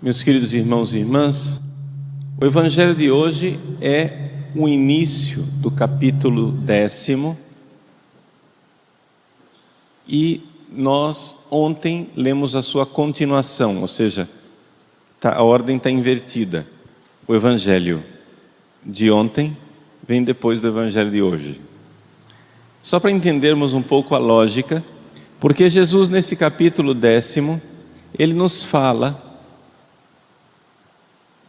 Meus queridos irmãos e irmãs, o Evangelho de hoje é o início do capítulo 10 e nós ontem lemos a sua continuação, ou seja, a ordem está invertida. O Evangelho de ontem vem depois do Evangelho de hoje. Só para entendermos um pouco a lógica, porque Jesus nesse capítulo 10, ele nos fala,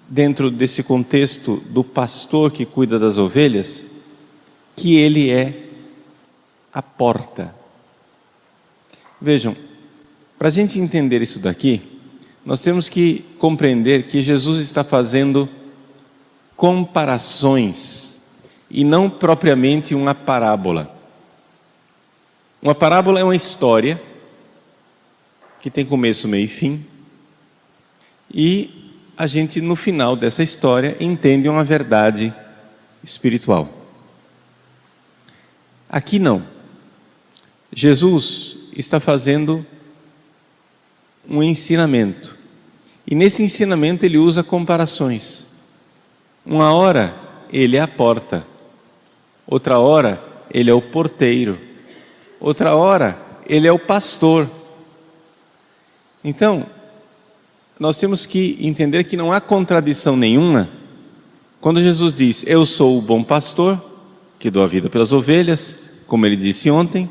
dentro desse contexto do pastor que cuida das ovelhas, que ele é a porta. Vejam, para a gente entender isso daqui, nós temos que compreender que Jesus está fazendo comparações e não propriamente uma parábola. Uma parábola é uma história que tem começo, meio e fim, e a gente no final dessa história entende uma verdade espiritual. Aqui não. Jesus está fazendo um ensinamento, e nesse ensinamento ele usa comparações. Uma hora ele é a porta, outra hora ele é o porteiro, outra hora ele é o pastor. Então, nós temos que entender que não há contradição nenhuma quando Jesus diz: eu sou o bom pastor, que dou a vida pelas ovelhas, como ele disse ontem,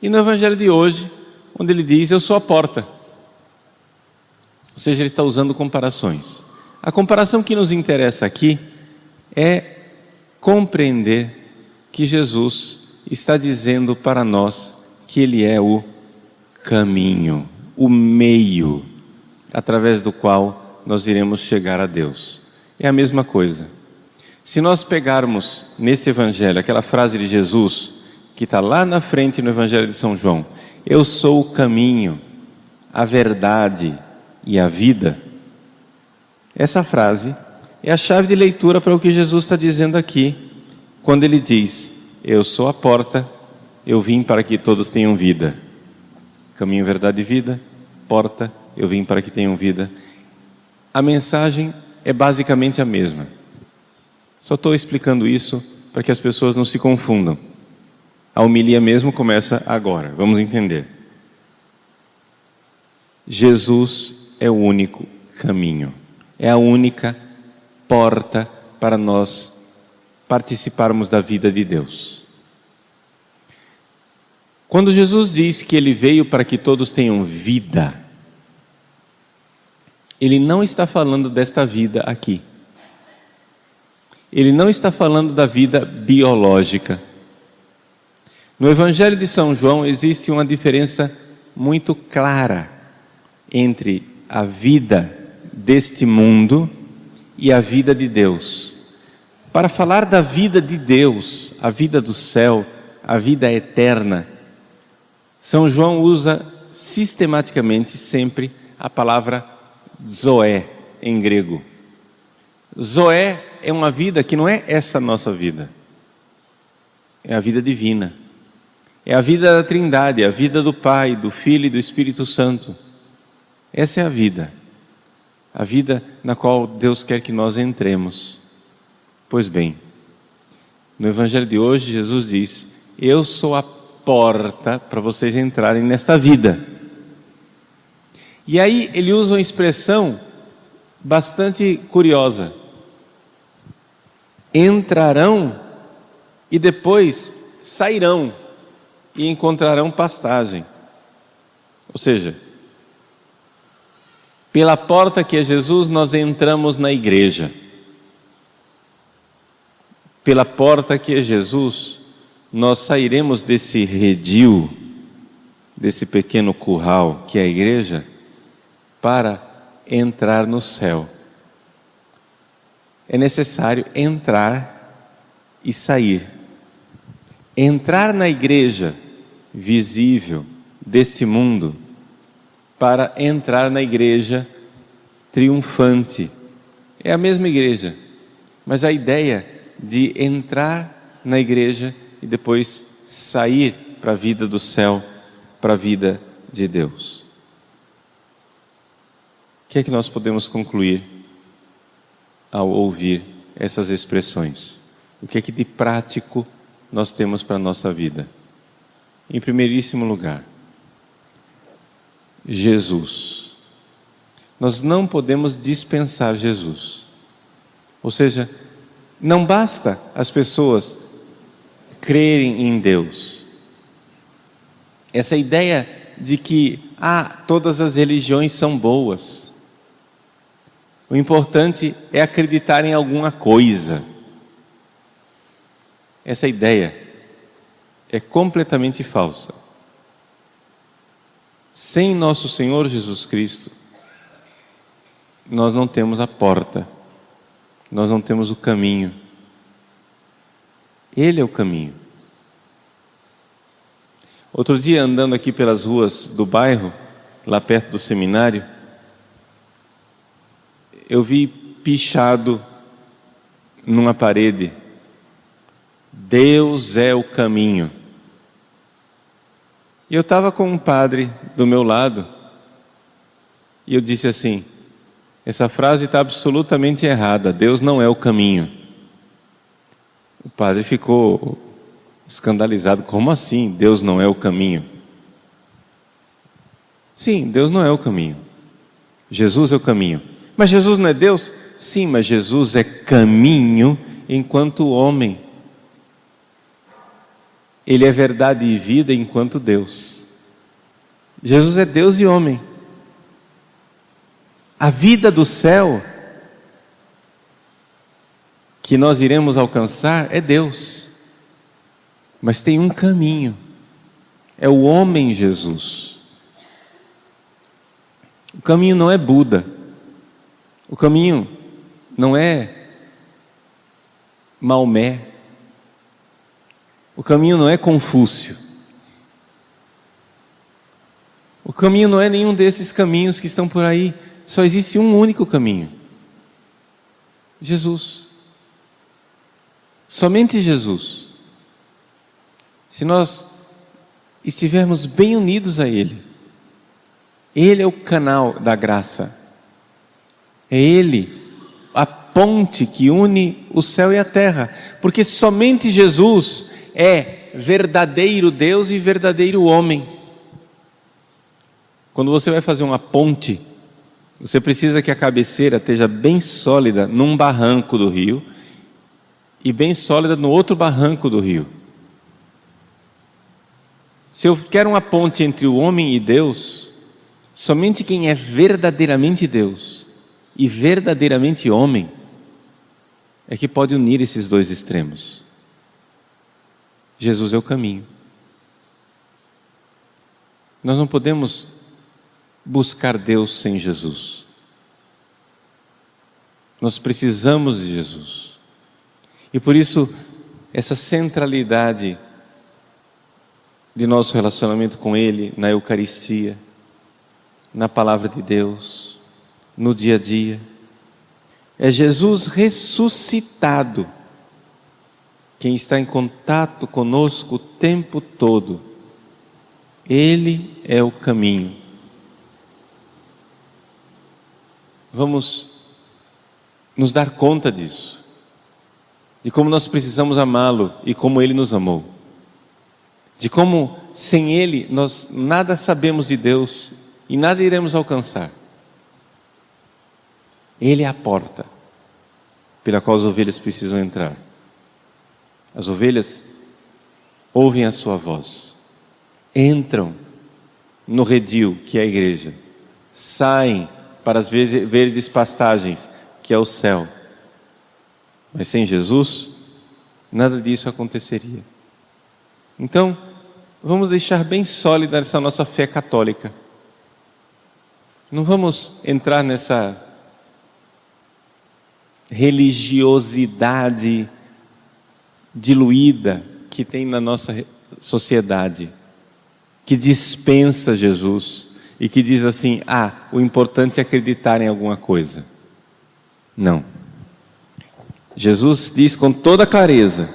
e no Evangelho de hoje, onde ele diz: eu sou a porta. Ou seja, ele está usando comparações. A comparação que nos interessa aqui é compreender que Jesus está dizendo para nós que ele é o caminho, o meio através do qual nós iremos chegar a Deus. É a mesma coisa. Se nós pegarmos nesse Evangelho aquela frase de Jesus, que está lá na frente no Evangelho de São João: eu sou o caminho, a verdade e a vida. Essa frase é a chave de leitura para o que Jesus está dizendo aqui, quando ele diz: eu sou a porta, eu vim para que todos tenham vida. Caminho, verdade e vida, porta, eu vim para que tenham vida. A mensagem é basicamente a mesma. Só estou explicando isso para que as pessoas não se confundam. A homilia mesmo começa agora, vamos entender. Jesus é o único caminho, é a única porta para nós participarmos da vida de Deus. Quando Jesus diz que ele veio para que todos tenham vida, ele não está falando desta vida aqui. Ele não está falando da vida biológica. No Evangelho de São João existe uma diferença muito clara entre a vida deste mundo e a vida de Deus. Para falar da vida de Deus, a vida do céu, a vida eterna, São João usa sistematicamente sempre a palavra Zoé em grego. Zoé é uma vida que não é essa nossa vida, é a vida divina, é a vida da Trindade, é a vida do Pai, do Filho e do Espírito Santo. Essa é a vida na qual Deus quer que nós entremos. Pois bem, no Evangelho de hoje Jesus diz: eu sou a porta para vocês entrarem nesta vida. E aí ele usa uma expressão bastante curiosa: entrarão e depois sairão e encontrarão pastagem. Ou seja, pela porta que é Jesus, nós entramos na igreja. Pela porta que é Jesus, nós sairemos desse redil, desse pequeno curral que é a igreja, para entrar no céu. É necessário entrar e sair. Entrar na igreja visível desse mundo, para entrar na igreja triunfante. É a mesma igreja, mas a ideia de entrar na igreja e depois sair para a vida do céu, para a vida de Deus. que é que nós podemos concluir ao ouvir essas expressões? O que é que de prático nós temos para a nossa vida? Em primeiríssimo lugar, Jesus. Nós não podemos dispensar Jesus. Ou seja, não basta as pessoas crerem em Deus. Essa ideia de que todas as religiões são boas. O importante é acreditar em alguma coisa. Essa ideia é completamente falsa. Sem nosso Senhor Jesus Cristo, nós não temos a porta, nós não temos o caminho. Ele é o caminho. Outro dia, andando aqui pelas ruas do bairro, lá perto do seminário, eu vi pichado numa parede: Deus é o caminho. E eu estava com um padre do meu lado, e eu disse assim: essa frase está absolutamente errada, Deus não é o caminho. O padre ficou escandalizado: como assim, Deus não é o caminho? Sim, Deus não é o caminho, Jesus é o caminho. Mas Jesus não é Deus? Sim, mas Jesus é caminho enquanto homem. Ele é verdade e vida enquanto Deus. Jesus é Deus e homem. A vida do céu que nós iremos alcançar é Deus. Mas tem um caminho. É o homem Jesus. O caminho não é Buda. O caminho não é Maomé. O caminho não é Confúcio. O caminho não é nenhum desses caminhos que estão por aí. Só existe um único caminho: Jesus. Somente Jesus. Se nós estivermos bem unidos a Ele, Ele é o canal da graça. É Ele a ponte que une o céu e a terra. Porque somente Jesus é verdadeiro Deus e verdadeiro homem. Quando você vai fazer uma ponte, você precisa que a cabeceira esteja bem sólida num barranco do rio e bem sólida no outro barranco do rio. Se eu quero uma ponte entre o homem e Deus, somente quem é verdadeiramente Deus e verdadeiramente homem é que pode unir esses dois extremos. Jesus é o caminho. Nós não podemos buscar Deus sem Jesus. Nós precisamos de Jesus. E por isso, essa centralidade de nosso relacionamento com Ele na Eucaristia, na Palavra de Deus, no dia a dia, é Jesus ressuscitado quem está em contato conosco o tempo todo. Ele é o caminho. Vamos nos dar conta disso, de como nós precisamos amá-lo e como Ele nos amou, de como sem Ele nós nada sabemos de Deus e nada iremos alcançar. Ele é a porta pela qual as ovelhas precisam entrar. As ovelhas ouvem a sua voz, entram no redil, que é a igreja, saem para as verdes pastagens, que é o céu. Mas sem Jesus, nada disso aconteceria. Então, vamos deixar bem sólida essa nossa fé católica. Não vamos entrar nessa religiosidade diluída que tem na nossa sociedade, que dispensa Jesus e que diz assim: o importante é acreditar em alguma coisa. Não. Jesus diz com toda clareza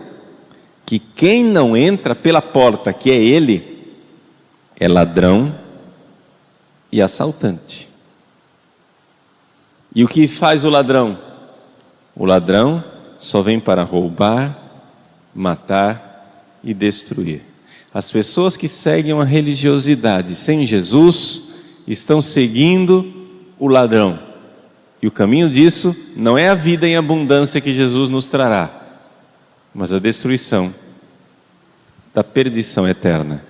que quem não entra pela porta, que é Ele, é ladrão e assaltante. E o que faz o ladrão? O ladrão só vem para roubar, matar e destruir. As pessoas que seguem a religiosidade sem Jesus estão seguindo o ladrão. E o caminho disso não é a vida em abundância que Jesus nos trará, mas a destruição da perdição eterna.